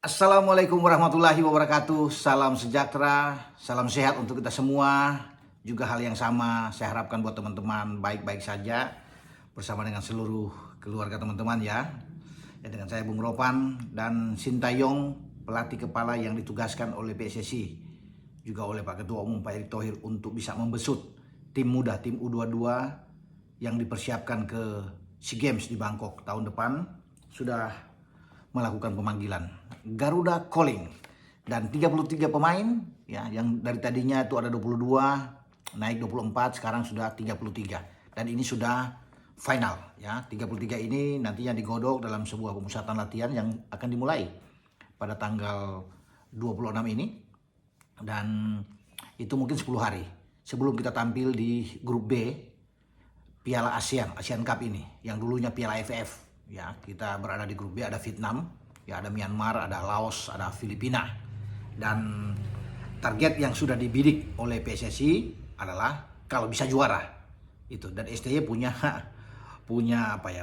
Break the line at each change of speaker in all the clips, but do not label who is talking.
Assalamualaikum warahmatullahi wabarakatuh. Salam sejahtera, salam sehat untuk kita semua. Juga hal yang sama saya harapkan buat teman-teman baik-baik saja bersama dengan seluruh keluarga teman-teman ya. Dengan saya Bung Ropan dan Sintayong, pelatih kepala yang ditugaskan oleh PSSI, juga oleh Pak Ketua Umum Pak Erick Thohir untuk bisa membesut tim muda, tim U22 yang dipersiapkan ke SEA Games di Bangkok tahun depan. Sudah melakukan pemanggilan Garuda Calling dan 33 pemain ya, yang dari tadinya itu ada 22 naik 24, sekarang sudah 33 dan ini sudah final ya. 33 ini nantinya digodok dalam sebuah pemusatan latihan yang akan dimulai pada tanggal 26 ini, dan itu mungkin 10 hari sebelum kita tampil di grup B Piala Asian Cup ini, yang dulunya Piala AFF. Ya, kita berada di grup B, ada Vietnam, ya ada Myanmar, ada Laos, ada Filipina. Dan target yang sudah dibidik oleh PSSI adalah kalau bisa juara itu. Dan STY punya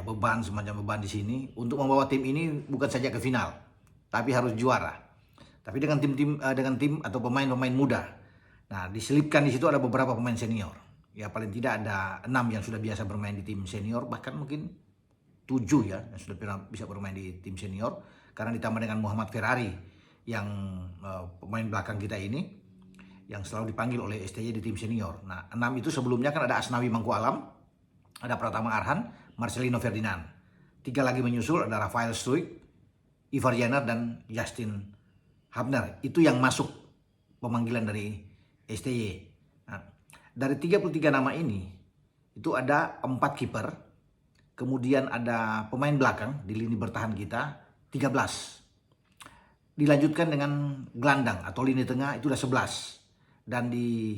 beban, semacam beban di sini untuk membawa tim ini bukan saja ke final, tapi harus juara. Tapi dengan tim atau pemain-pemain muda. Nah, diselipkan di situ ada beberapa pemain senior. Ya, paling tidak ada 6 yang sudah biasa bermain di tim senior, bahkan mungkin 7 ya yang sudah pernah bisa bermain di tim senior, karena ditambah dengan Muhammad Ferrari yang pemain belakang kita ini yang selalu dipanggil oleh STY di tim senior. Nah, 6 itu sebelumnya kan ada Asnawi Mangku Alam, ada Pratama Arhan, Marcelino Ferdinand. 3 lagi menyusul, ada Rafael Struijk, Ivar Jenner, dan Justin Hubner. Itu yang masuk pemanggilan dari STY. Nah, dari 33 nama ini itu ada 4 kiper. Kemudian ada pemain belakang di lini bertahan kita 13. Dilanjutkan dengan gelandang atau lini tengah itu udah 11. Dan di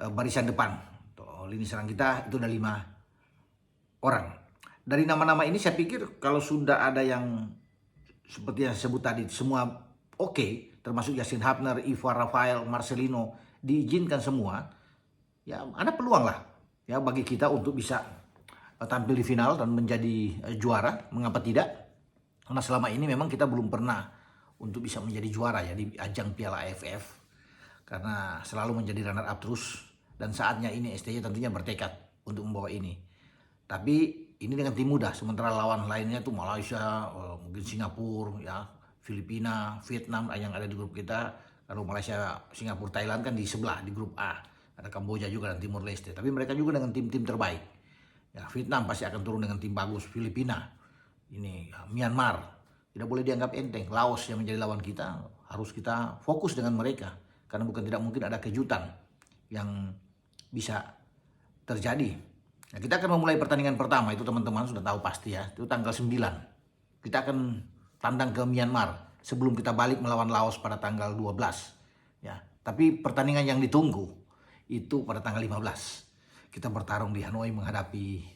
barisan depan atau lini serang kita itu udah 5 orang. Dari nama-nama ini saya pikir kalau sudah ada yang seperti yang saya sebut tadi semua oke, termasuk Justin Hubner, Ivar, Rafael, Marcelino, diizinkan semua, ya ada peluang lah ya bagi kita untuk bisa tampil di final dan menjadi juara. Mengapa tidak? Karena selama ini memang kita belum pernah untuk bisa menjadi juara ya di ajang Piala AFF, karena selalu menjadi runner up terus, dan saatnya ini STY tentunya bertekad untuk membawa ini. Tapi ini dengan tim muda, sementara lawan lainnya tuh Malaysia, mungkin Singapura ya, Filipina, Vietnam yang ada di grup kita. Kalau Malaysia, Singapura, Thailand kan di sebelah di grup A. Ada Kamboja juga dan Timur Leste, tapi mereka juga dengan tim-tim terbaik. Ya, Vietnam pasti akan turun dengan tim bagus, Filipina, ini ya, Myanmar tidak boleh dianggap enteng, Laos yang menjadi lawan kita harus kita fokus dengan mereka, karena bukan tidak mungkin ada kejutan yang bisa terjadi. Nah, kita akan memulai pertandingan pertama itu teman-teman sudah tahu pasti ya, itu tanggal 9. Kita akan tandang ke Myanmar sebelum kita balik melawan Laos pada tanggal 12. Ya, tapi pertandingan yang ditunggu itu pada tanggal 15. Kita bertarung di Hanoi menghadapi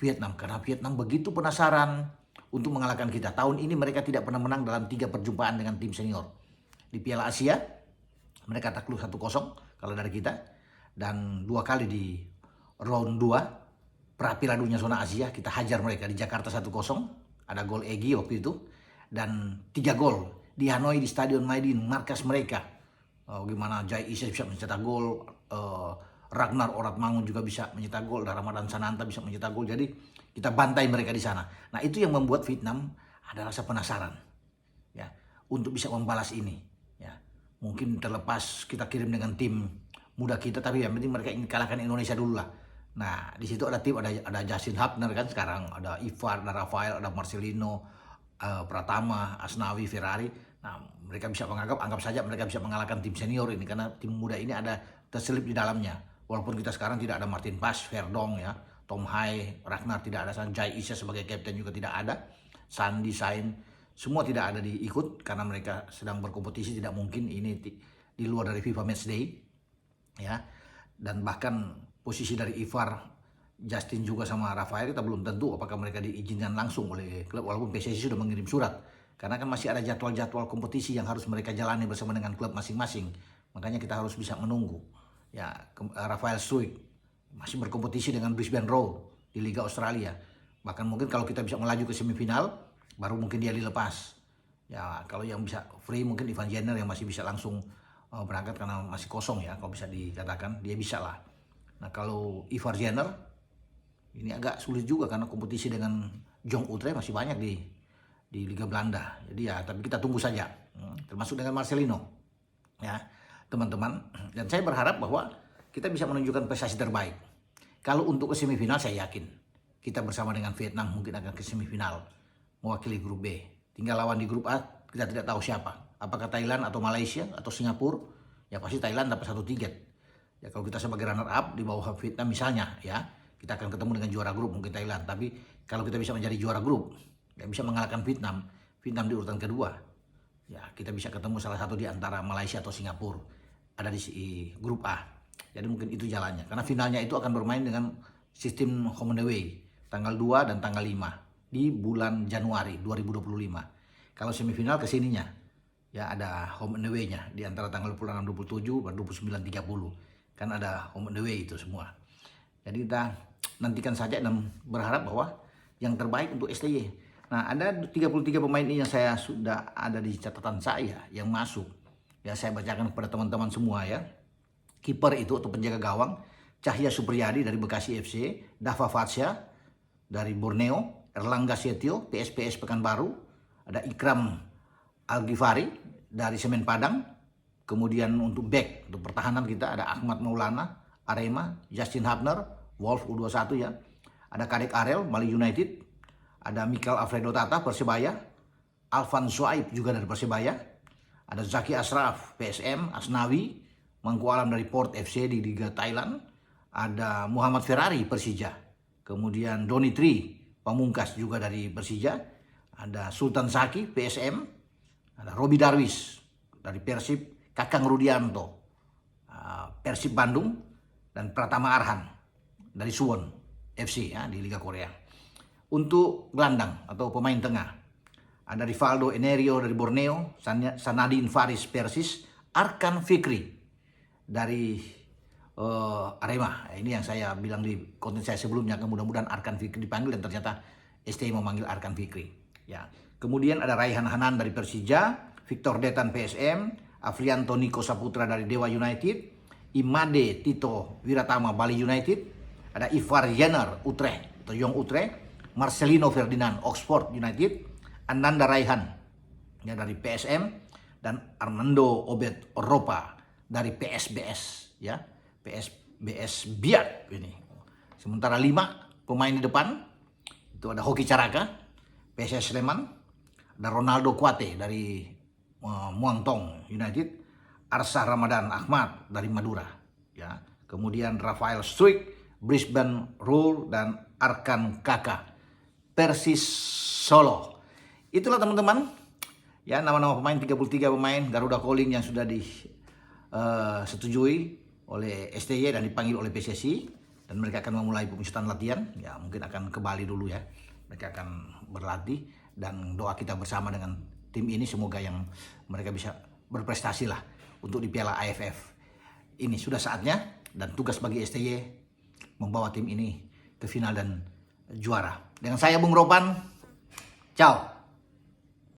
Vietnam, karena Vietnam begitu penasaran untuk mengalahkan kita. Tahun ini mereka tidak pernah menang dalam 3 perjumpaan dengan tim senior. Di Piala Asia mereka takluk 1-0 kalau dari kita, dan 2 kali di round 2 pra-Piala Dunia zona Asia kita hajar mereka di Jakarta 1-0, ada gol Egy waktu itu, dan 3 gol di Hanoi di Stadion Maidin, markas mereka. Gimana Jai Isa bisa mencetak gol, Ragnar Oratmangun juga bisa mencetak gol, dan Ramadan Sananta bisa mencetak gol. Jadi kita bantai mereka di sana. Nah, itu yang membuat Vietnam ada rasa penasaran ya untuk bisa membalas ini ya. Mungkin terlepas kita kirim dengan tim muda kita, tapi yang penting mereka ingin kalahkan Indonesia dulu lah. Nah, di situ ada tim, ada Justin Hubner kan sekarang, ada Ivar, ada Rafael, ada Marcelino, Pratama, Asnawi, Ferrari. Nah, mereka bisa anggap saja mereka bisa mengalahkan tim senior ini, karena tim muda ini ada terselip di dalamnya. Walaupun kita sekarang tidak ada Martin Paes, Verdong ya, Tom Hai, Ragnar tidak ada, Jai Isa sebagai kapten juga tidak ada, Sandi, Sain, semua tidak ada diikut karena mereka sedang berkompetisi, tidak mungkin ini di luar dari FIFA Matchday ya. Dan bahkan posisi dari Ivar, Justin juga sama Rafael kita belum tentu apakah mereka diizinkan langsung oleh klub, walaupun PSSI sudah mengirim surat, karena kan masih ada jadwal-jadwal kompetisi yang harus mereka jalani bersama dengan klub masing-masing. Makanya kita harus bisa menunggu. Ya, Rafael Struijk masih berkompetisi dengan Brisbane Roar di Liga Australia. Bahkan mungkin kalau kita bisa melaju ke semifinal, baru mungkin dia dilepas. Ya kalau yang bisa free mungkin Ivan Jenner yang masih bisa langsung berangkat karena masih kosong ya, kalau bisa dikatakan dia bisa lah. Nah kalau Ivar Jenner ini agak sulit juga karena kompetisi dengan Jong Utrecht masih banyak di Liga Belanda. Jadi ya, tapi kita tunggu saja. Termasuk dengan Marcelino, ya teman-teman. Dan saya berharap bahwa kita bisa menunjukkan prestasi terbaik. Kalau untuk ke semifinal saya yakin kita bersama dengan Vietnam mungkin akan ke semifinal mewakili grup B. Tinggal lawan di grup A kita tidak tahu siapa. Apakah Thailand atau Malaysia atau Singapura? Ya pasti Thailand dapat 1 tiket. Ya kalau kita sebagai runner up di bawah Vietnam misalnya ya, kita akan ketemu dengan juara grup mungkin Thailand. Tapi kalau kita bisa menjadi juara grup, ya bisa mengalahkan Vietnam di urutan kedua. Ya kita bisa ketemu salah satu di antara Malaysia atau Singapura ada di grup A. Jadi mungkin itu jalannya. Karena finalnya itu akan bermain dengan sistem home and away tanggal 2 dan tanggal 5 di bulan Januari 2025. Kalau semifinal kesininya ya ada home and away-nya di antara tanggal 26, 27 dan 29, 30. Kan ada home and away itu semua. Jadi kita nantikan saja dan berharap bahwa yang terbaik untuk STY. Nah, ada 33 pemain ini yang saya sudah ada di catatan saya yang masuk. Ya, saya bacakan kepada teman-teman semua ya. Kiper itu atau penjaga gawang, Cahya Supriyadi dari Bekasi FC, Dava Fatsya dari Borneo, Erlangga Setio, PSPS Pekanbaru, ada Ikram Al-Ghifari dari Semen Padang. Kemudian untuk back, untuk pertahanan kita ada Ahmad Maulana, Arema, Justin Hapner, Wolf U21 ya. Ada Kadek Arel, Bali United. Ada Michael Alfredo Tata, Persebaya. Alvan Suaib juga dari Persebaya. Ada Zaki Asraf, PSM, Asnawi, Mangku Alam dari Port FC di Liga Thailand. Ada Muhammad Ferrari, Persija. Kemudian Doni Tri, Pamungkas juga dari Persija. Ada Sultan Saki, PSM. Ada Robi Darwis dari Persib. Kakang Rudianto, Persib Bandung. Dan Pratama Arhan dari Suwon FC ya, di Liga Korea. Untuk gelandang atau pemain tengah, ada Rivaldo Enerio dari Borneo, Sanadin Faris Persis, Arkan Fikri dari Arema. Ini yang saya bilang di konten saya sebelumnya, mudah-mudahan Arkan Fikri dipanggil dan ternyata STY memanggil Arkan Fikri. Ya. Kemudian ada Raihan Hanan dari Persija, Victor Detan PSM, Afrianto Niko Saputra dari Dewa United, Imade Tito Wiratama Bali United, ada Ivar Jenner Utrecht atau Jong Utrecht, Marcelino Ferdinand Oxford United, Ananda Raihan ya dari PSM, dan Armando Obed Oropa dari PSBS ya, PSBS Biak ini. Sementara 5 pemain di depan itu ada Hoki Caraka PSS Sleman, ada Ronaldo Kuate dari Muangtong United, Arsa Ramadan Ahmad dari Madura ya. Kemudian Rafael Struik Brisbane Roar dan Arkan Kaka Persis Solo. Itulah teman-teman ya, nama-nama pemain, 33 pemain Garuda Calling yang sudah disetujui oleh STY dan dipanggil oleh PSSI, dan mereka akan memulai pemusatan latihan ya, mungkin akan ke Bali dulu ya. Mereka akan berlatih dan doa kita bersama dengan tim ini semoga yang mereka bisa berprestasi lah untuk di Piala AFF. Ini sudah saatnya dan tugas bagi STY membawa tim ini ke final dan juara. Dengan saya Bung Ropan, ciao.